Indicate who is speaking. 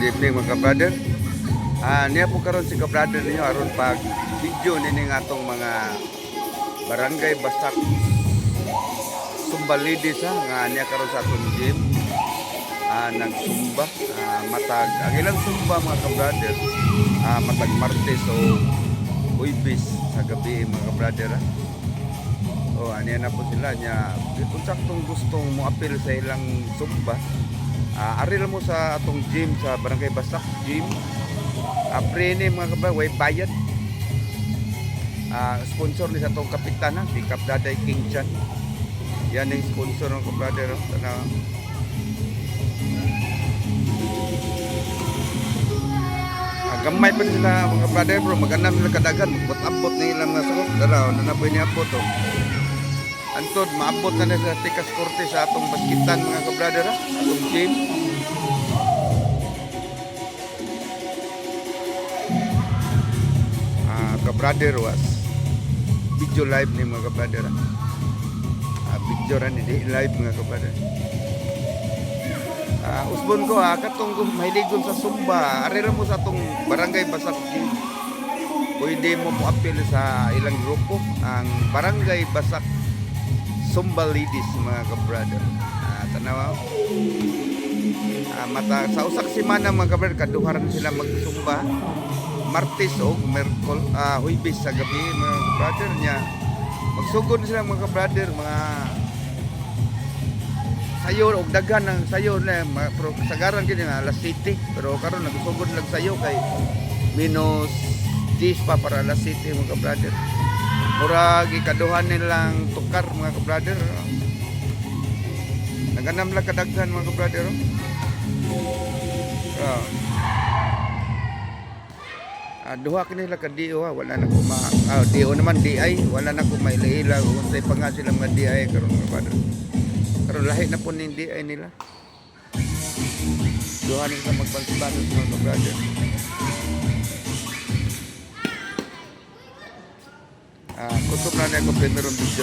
Speaker 1: good evening mga brother. Niya po karon si ka-brother ninyo aron pag video nining atong mga barangay Basak Sumbalidis nga niya karon sa atong gym. Nagsumba matag ang ilang sumba mga ka-brother matag Martes o Huwebes sa gabi mga ka-brother. Aniya na po sila niya kung saktong gustong mo appeal sa ilang sumba. Ari lang mo sa atong gym sa Barangay Basak Gym. Pre ni mga kabrad, way bayad. Sponsor ni sa atong kapitan si Kap Daday King Chan. Yan ang sponsor ng kabrother. Gamay pa sila mga brother bro, magandang nila kadagan, magbot-abot na ilang mga sakot. Dara, na po niya po to. Antod, maabot na sa Tikas Korte sa atong baskitan mga kabrother, atong gym. Kabrother was video live ni mga kabrother. Video ran hindi live mga kabrother. Usbon ko katong mahiligon sa Sumba, ari ra mo sa atong Barangay Basak Gym. Pwede mo po appeal sa ilang grupo ang Barangay Basak Sumbalidis mga kabrother. Tanaw mata sa usak semana mga kabrother kaduharan sila magsumba Martes o Huwebes sa gabi mga kabrother niya. Magsugod sila mga kabrother mga sayo og daghan ng sayo na pero sagaran gid na alas 7 pero karon nagsugod lang sayo kay minus 10 pa para alas 7 mga kabrother. Mura gikaduhan nilang tukar mga kabrother. Naganam lang kadaghan mga kabrother. Duha kinila ka DO wala na ko DO naman DI wala na ko mailahila unsay pa nga sila mga DI karon mga kabrother. Karon lahi na po ni DI nila. Duha nila magbansibanos mga kabrother. Kutob na niya ko primerong video.